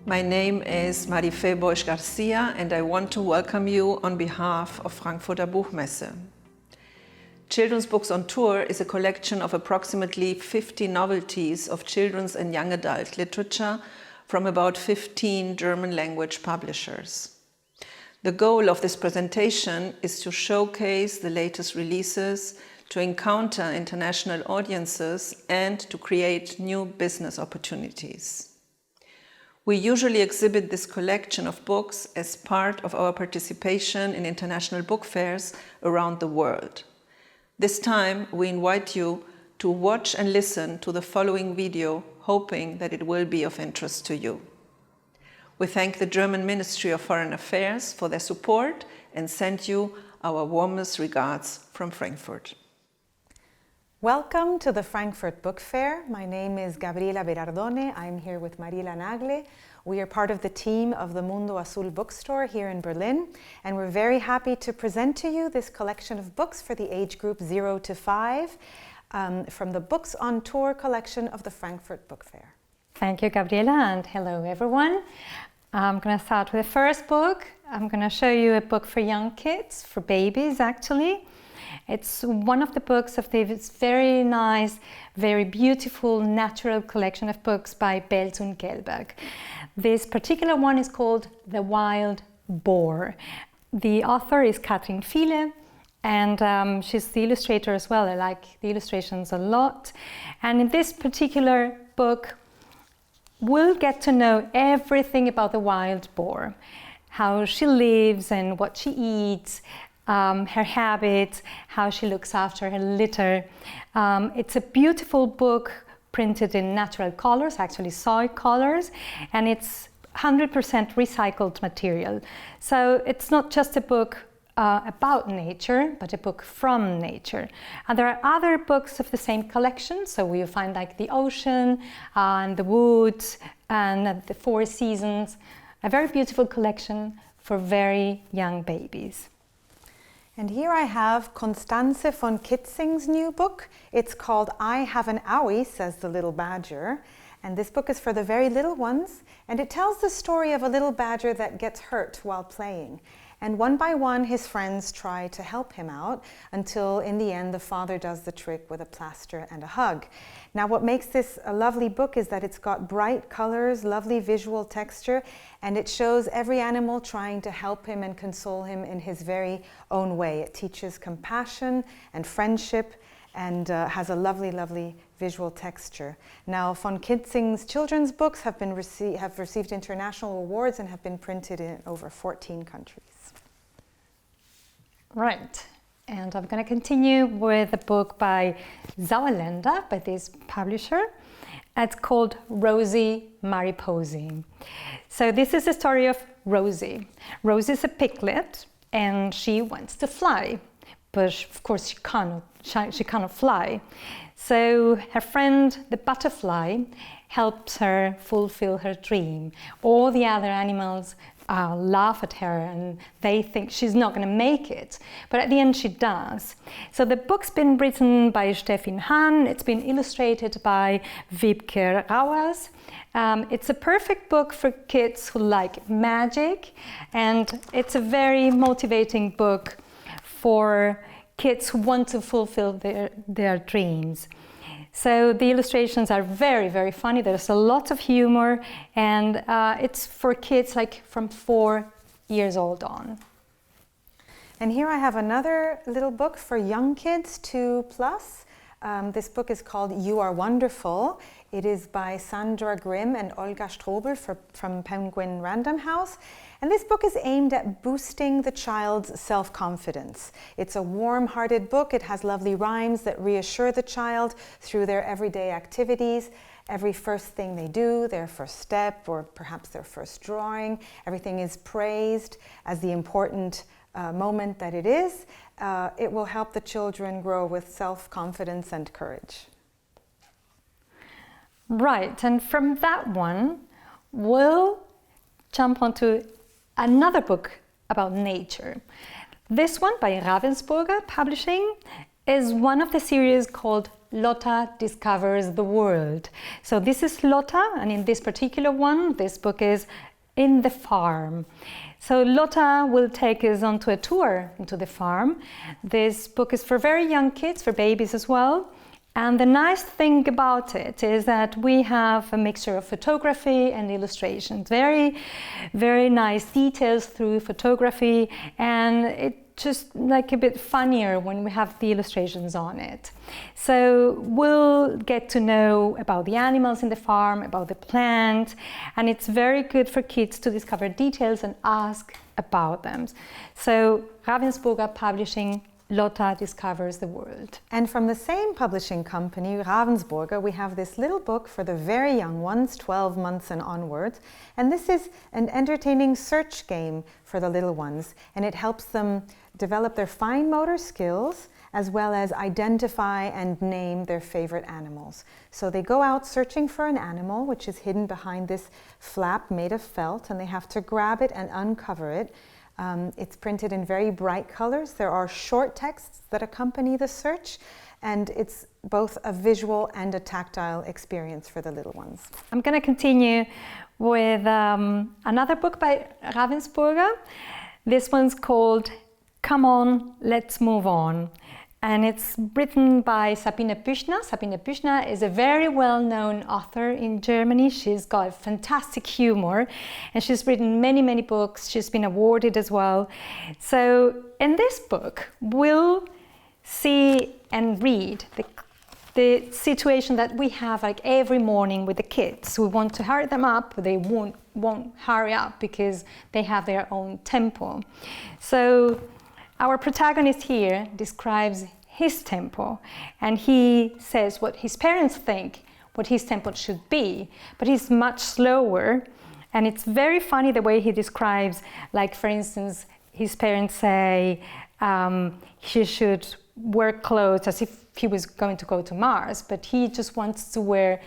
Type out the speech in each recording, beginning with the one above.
My name is Ive Lost My Spots, and I want to welcome you on behalf of Frankfurter Buchmesse. Children's Books on Tour is a collection of approximately 50 novelties of children's and young adult literature from about 15 German language publishers. The goal of this presentation is to showcase the latest releases, to encounter international audiences, and to create new business opportunities. We usually exhibit this collection of books as part of our participation in international book fairs around the world. This time, we invite you to watch and listen to the following video, hoping that it will be of interest to you. We thank the German Ministry of Foreign Affairs for their support and send you our warmest regards from Frankfurt. Welcome to the Frankfurt Book Fair. My name is Gabriela Berardone. I'm here with Marila Nagle. We are part of the team of the Mundo Azul bookstore here in Berlin, and we're very happy to present to you this collection of books for the age group 0 to 5 from the Books on Tour collection of the Frankfurt Book Fair. Thank you, Gabriela, and hello everyone. I'm going to start with the first book. I'm going to show you a book for young kids, for babies actually. It's one of the books of this very nice, very beautiful, natural collection of books by Belz und Gelberg. This particular one is called The Wild Boar. The author is Katrin Fiele, and she's the illustrator as well. I like the illustrations a lot. And in this particular book, we'll get to know everything about the wild boar, how she lives and what she eats, her habits, how she looks after her litter. It's a beautiful book printed in natural colors, actually soy colors, and it's 100% recycled material. So it's not just a book about nature, but a book from nature. And there are other books of the same collection, so we'll find like the ocean and the woods and the four seasons. A very beautiful collection for very young babies. And here I have Constanze von Kitzing's new book. It's called I Have an Owie, Says the Little Badger. And this book is for the very little ones, and it tells the story of a little badger that gets hurt while playing. And one by one, his friends try to help him out until in the end, the father does the trick with a plaster and a hug. Now, what makes this a lovely book is that it's got bright colors, lovely visual texture, and it shows every animal trying to help him and console him in his very own way. It teaches compassion and friendship and has a lovely, lovely visual texture. Now, von Kitzing's children's books have received international awards and have been printed in over 14 countries. Right, and I'm going to continue with a book by Sauerländer, by this publisher. It's called Rosie Mariposi. So this is the story of Rosie. Rosie is a piglet and she wants to fly, but of course she cannot fly. So her friend, the butterfly, helps her fulfill her dream. All the other animals laugh at her and they think she's not going to make it, but at the end she does. So the book's been written by Steffin Hahn, it's been illustrated by Wiebke Rauers. It's a perfect book for kids who like magic, and it's a very motivating book for kids who want to fulfill their dreams. So the illustrations are very, very funny. There's a lot of humor, and it's for kids like from 4 years old on. And here I have another little book for young kids, 2+. This book is called You Are Wonderful. It is by Sandra Grimm and Olga Strobel from Penguin Random House. And this book is aimed at boosting the child's self-confidence. It's a warm-hearted book. It has lovely rhymes that reassure the child through their everyday activities. Every first thing they do, their first step, or perhaps their first drawing, everything is praised as the important moment that it is. It will help the children grow with self-confidence and courage. Right, and from that one, we'll jump onto another book about nature. This one by Ravensburger Publishing is one of the series called Lota Discovers the World. So this is Lota, and in this particular one, this book is In the Farm. So Lota will take us onto a tour into the farm. This book is for very young kids, for babies as well. And the nice thing about it is that we have a mixture of photography and illustrations. Very, very nice details through photography, and it just like a bit funnier when we have the illustrations on it. So we'll get to know about the animals in the farm, about the plant, and it's very good for kids to discover details and ask about them. So Ravensburger Publishing, Lota Discovers the World. And from the same publishing company, Ravensburger, we have this little book for the very young ones, 12 months and onwards. And this is an entertaining search game for the little ones. And it helps them develop their fine motor skills as well as identify and name their favorite animals. So they go out searching for an animal, which is hidden behind this flap made of felt, and they have to grab it and uncover it. It's printed in very bright colors. There are short texts that accompany the search, and it's both a visual and a tactile experience for the little ones. I'm going to continue with another book by Ravensburger. This one's called Come On, Let's Move On. And it's written by Sabine Büchner. Sabine Büchner is a very well-known author in Germany. She's got fantastic humor, and she's written many, many books. She's been awarded as well. So in this book, we'll see and read the situation that we have like every morning with the kids. We want to hurry them up, but they won't hurry up because they have their own tempo. So our protagonist here describes his tempo, and he says what his parents think what his tempo should be, but he's much slower. And it's very funny the way he describes, like for instance, his parents say he should wear clothes as if he was going to go to Mars, but he just wants to wear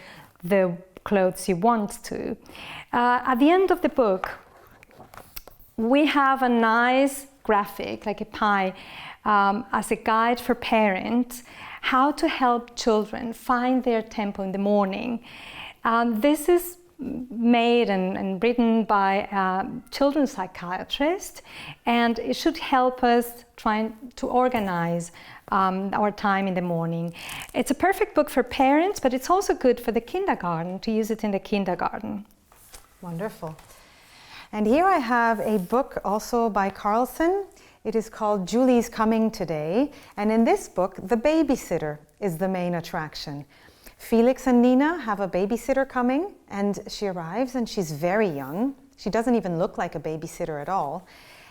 the clothes he wants to. At the end of the book, we have a nice graphic, like a pie, as a guide for parents, how to help children find their tempo in the morning. This is made and written by a children's psychiatrist, and it should help us trying to organize our time in the morning. It's a perfect book for parents, but it's also good for the kindergarten, to use it in the kindergarten. Wonderful. And here I have a book also by Carlsen. It is called Julie's Coming Today. And in this book, the babysitter is the main attraction. Felix and Nina have a babysitter coming, and she arrives and she's very young. She doesn't even look like a babysitter at all.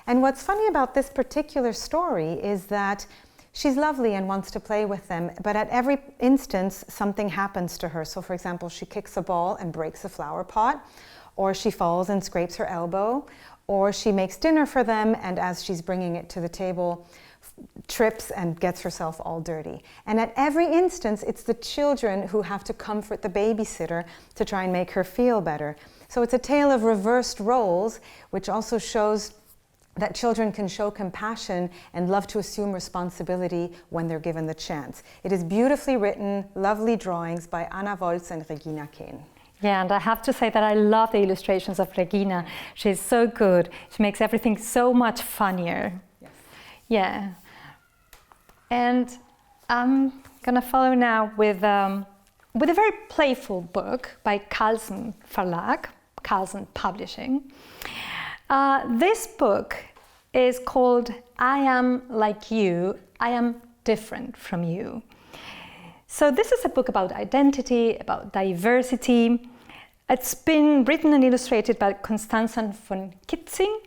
And what's funny about this particular story is that she's lovely and wants to play with them, but at every instance, something happens to her. So for example, she kicks a ball and breaks a flower pot, or she falls and scrapes her elbow, or she makes dinner for them, and as she's bringing it to the table, trips and gets herself all dirty. And at every instance, it's the children who have to comfort the babysitter to try and make her feel better. So it's a tale of reversed roles, which also shows that children can show compassion and love to assume responsibility when they're given the chance. It is beautifully written, lovely drawings by Anna Wolz and Regina Kehn. Yeah, and I have to say that I love the illustrations of Regina. She's so good. She makes everything so much funnier. Yes. Yeah. And I'm gonna follow now with a very playful book by Carlsen Verlag, Carlsen Publishing. This book is called I Am Like You, I Am Different from You. So this is a book about identity, about diversity. It's been written and illustrated by Constanze von Kitzing.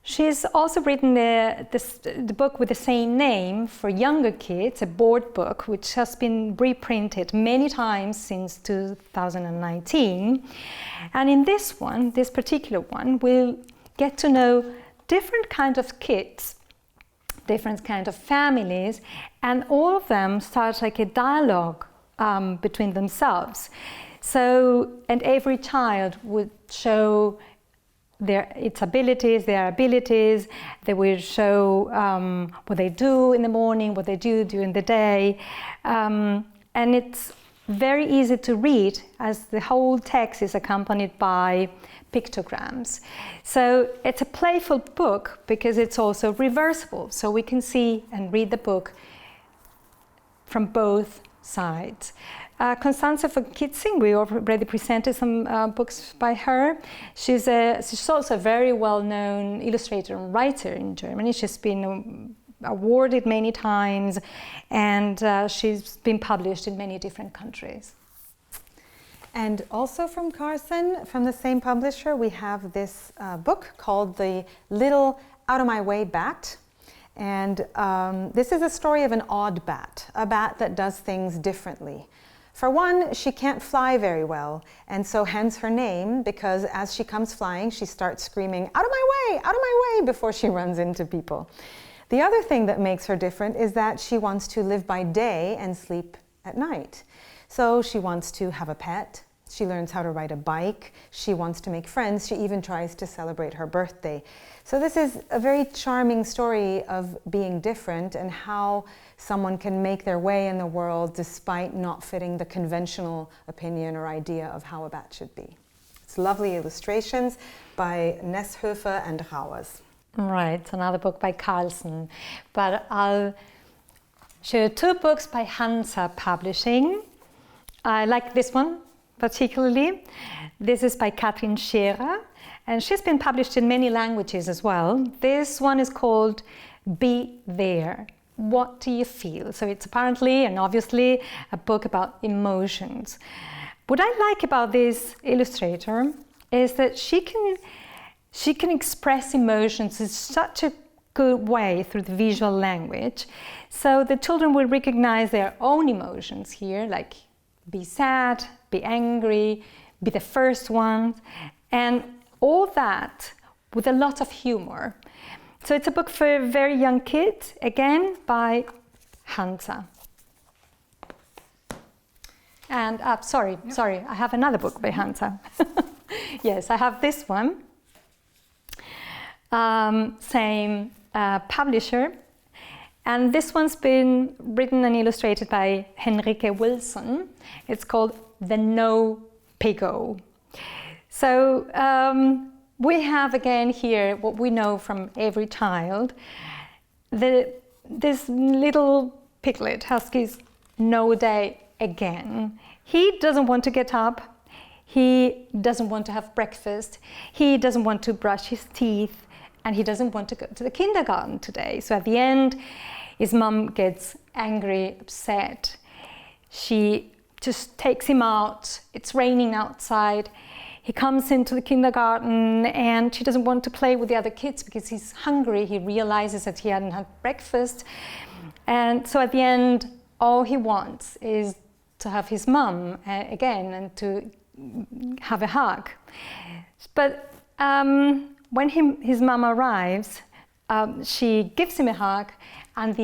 She's also written the book with the same name for younger kids, a board book, which has been reprinted many times since 2019. And in this one, this particular one, we'll get to know different kinds of kids, different kinds of families, and all of them start like a dialogue between themselves. So, and every child would show their abilities. They will show what they do in the morning, what they do during the day. and it's very easy to read as the whole text is accompanied by pictograms. So it's a playful book because it's also reversible, so we can see and read the book from both sides. Constanze von Kitzing, we already presented some books by her. She's also a very well-known illustrator and writer in Germany. She's been awarded many times, and she's been published in many different countries. And also from Carson, from the same publisher, we have this book called The Little Out of My Way Bat. And this is a story of an odd bat, a bat that does things differently. For one, she can't fly very well, and so hence her name, because as she comes flying, she starts screaming, "Out of my way, out of my way," before she runs into people. The other thing that makes her different is that she wants to live by day and sleep at night. So she wants to have a pet, she learns how to ride a bike, she wants to make friends, she even tries to celebrate her birthday. So this is a very charming story of being different and how someone can make their way in the world despite not fitting the conventional opinion or idea of how a bat should be. It's lovely illustrations by Nesshöfer and Rauers. Right, another book by Carlsen. But I'll show you two books by Hansa Publishing. I like this one particularly. This is by Katrin Scherer, and she's been published in many languages as well. This one is called Be There. What do you feel? So it's apparently and obviously a book about emotions. What I like about this illustrator is that she can express emotions in such a good way through the visual language. So the children will recognize their own emotions here, like be sad, be angry, be the first one, and all that with a lot of humor. So it's a book for very young kids, again by Hansa. And sorry, I have another book by Hansa. Yes, I have this one. Same publisher. And this one's been written and illustrated by Henrike Wilson. It's called The No Pigo. So we have again here what we know from every child. This little piglet, Husky's no day again. He doesn't want to get up. He doesn't want to have breakfast. He doesn't want to brush his teeth. And he doesn't want to go to the kindergarten today. So at the end, his mom gets angry, upset. She just takes him out. It's raining outside. He comes into the kindergarten and she doesn't want to play with the other kids because he's hungry. He realizes that he hadn't had breakfast. And so at the end, all he wants is to have his mom again and to have a hug. But when his mom arrives, she gives him a hug, and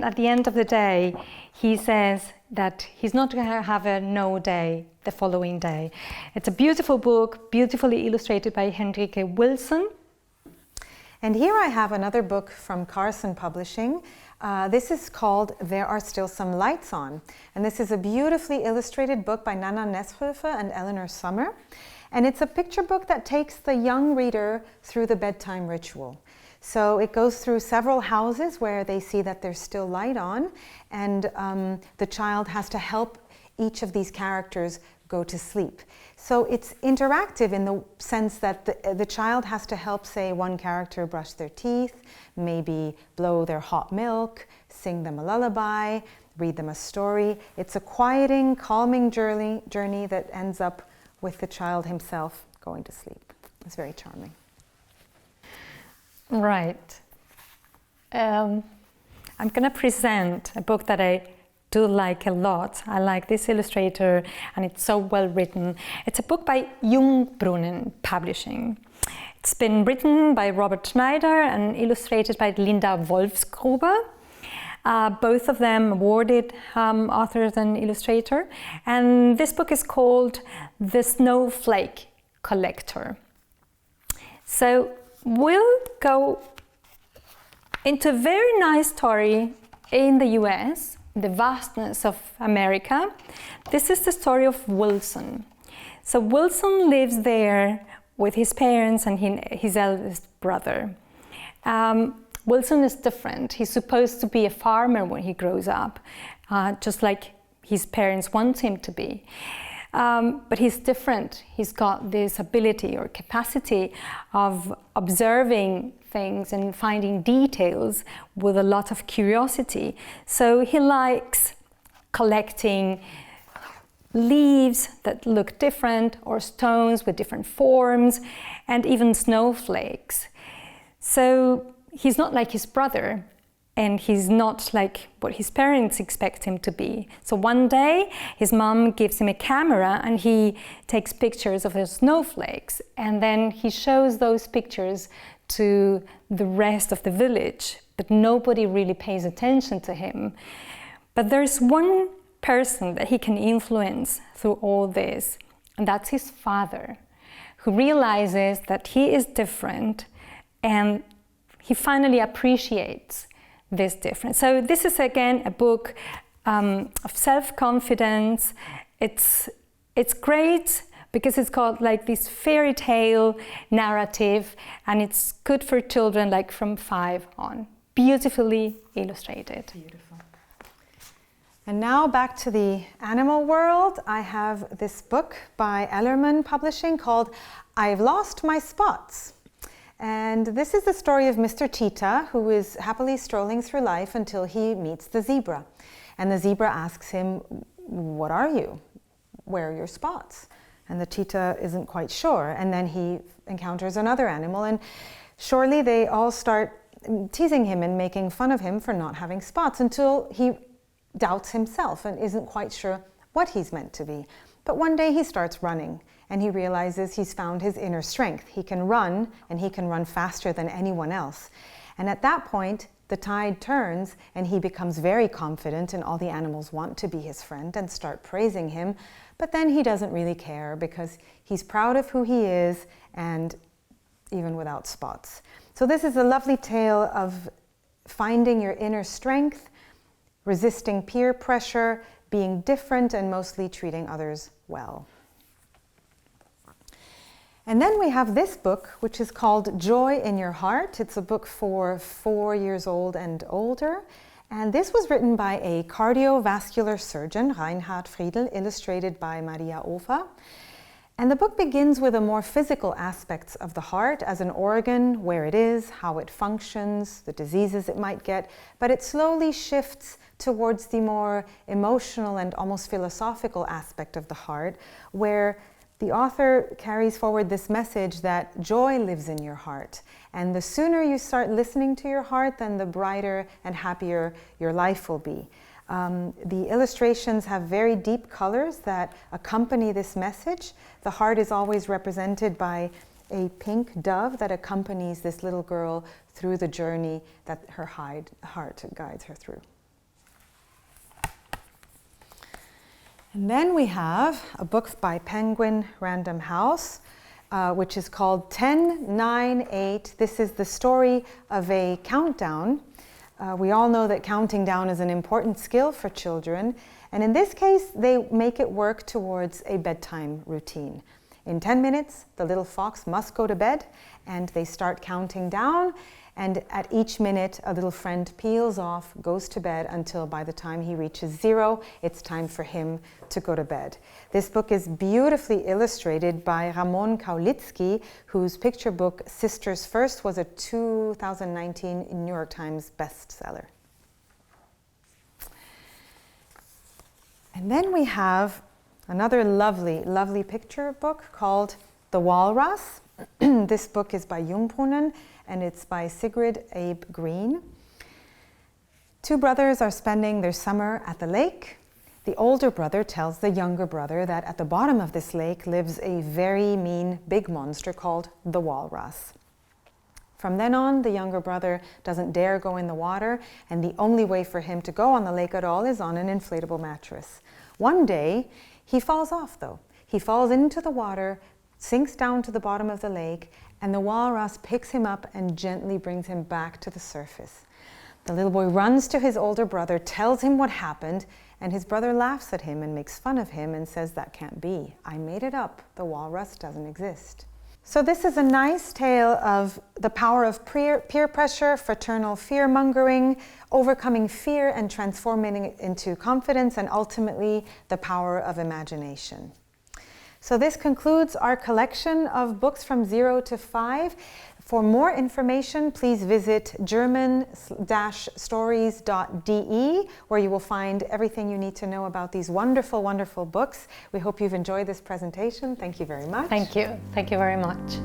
at the end of the day, he says that he's not going to have a no day the following day. It's a beautiful book, beautifully illustrated by Henrike Wilson. And here I have another book from Carson Publishing. This is called There Are Still Some Lights On. And this is a beautifully illustrated book by Nana Nesshöfer and Eleanor Sommer. And it's a picture book that takes the young reader through the bedtime ritual. So it goes through several houses where they see that there's still light on, and the child has to help each of these characters go to sleep. So it's interactive in the sense that the child has to help, say, one character brush their teeth, maybe blow their hot milk, sing them a lullaby, read them a story. It's a quieting, calming journey that ends up with the child himself going to sleep. It's very charming. Right. I'm going to present a book that I do like a lot. I like this illustrator and it's so well written. It's a book by Jungbrunnen Publishing. It's been written by Robert Schneider and illustrated by Linda Wolfsgruber. Both of them awarded authors and illustrator. And this book is called The Snowflake Collector. So we'll go into a very nice story in the US the vastness of America. This is the story of Wilson. So Wilson lives there with his parents and his eldest brother. Wilson is different. He's supposed to be a farmer when he grows up, just like his parents want him to be. But he's different. He's got this ability or capacity of observing things and finding details with a lot of curiosity. So he likes collecting leaves that look different, or stones with different forms, and even snowflakes. So he's not like his brother, and he's not like what his parents expect him to be. So one day his mom gives him a camera and he takes pictures of the snowflakes, and then he shows those pictures to the rest of the village, but nobody really pays attention to him. But there's one person that he can influence through all this, and that's his father, who realizes that he is different, and he finally appreciates this difference. So this is again a book of self-confidence. It's great because it's got like this fairy tale narrative, and it's good for children like from 5 on. Beautifully illustrated. Beautiful. And now back to the animal world. I have this book by Ellerman Publishing called I've Lost My Spots. And this is the story of Mr. Cheetah, who is happily strolling through life until he meets the zebra. And the zebra asks him, "What are you? Where are your spots?" And the cheetah isn't quite sure. And then he encounters another animal, and surely they all start teasing him and making fun of him for not having spots, until he doubts himself and isn't quite sure what he's meant to be. But one day he starts running, and he realizes he's found his inner strength. He can run, and he can run faster than anyone else. And at that point, the tide turns, and he becomes very confident, and all the animals want to be his friend and start praising him. But then he doesn't really care, because he's proud of who he is, and even without spots. So this is a lovely tale of finding your inner strength, resisting peer pressure, being different, and mostly treating others well. And then we have this book, which is called Joy in Your Heart. It's a book for 4 years old and older. And this was written by a cardiovascular surgeon, Reinhard Friedl, illustrated by Maria Ova. And the book begins with the more physical aspects of the heart as an organ, where it is, how it functions, the diseases it might get, but it slowly shifts towards the more emotional and almost philosophical aspect of the heart, where the author carries forward this message that joy lives in your heart. And the sooner you start listening to your heart, then the brighter and happier your life will be. The illustrations have very deep colors that accompany this message. The heart is always represented by a pink dove that accompanies this little girl through the journey that her heart guides her through. And then we have a book by Penguin Random House, which is called 10, 9, 8. This is the story of a countdown. We all know that counting down is an important skill for children. And in this case, they make it work towards a bedtime routine. In 10 minutes, the little fox must go to bed, and they start counting down. And at each minute, a little friend peels off, goes to bed, until by the time he reaches 0, it's time for him to go to bed. This book is beautifully illustrated by Ramon Kaulitsky, whose picture book Sisters First was a 2019 New York Times bestseller. And then we have another lovely, lovely picture book called The Walrus. This book is by Jungbrunnen, and it's by Sigrid Abe Green. 2 brothers are spending their summer at the lake. The older brother tells the younger brother that at the bottom of this lake lives a very mean big monster called the walrus. From then on, the younger brother doesn't dare go in the water, and the only way for him to go on the lake at all is on an inflatable mattress. One day, he falls off though. He falls into the water, sinks down to the bottom of the lake, and the walrus picks him up and gently brings him back to the surface. The little boy runs to his older brother, tells him what happened, and his brother laughs at him and makes fun of him and says, "That can't be. I made it up. The walrus doesn't exist." So this is a nice tale of the power of peer pressure, fraternal fear-mongering, overcoming fear and transforming it into confidence, and ultimately the power of imagination. So this concludes our collection of books from 0 to 5. For more information, please visit german-stories.de, where you will find everything you need to know about these wonderful, wonderful books. We hope you've enjoyed this presentation. Thank you very much. Thank you. Thank you very much.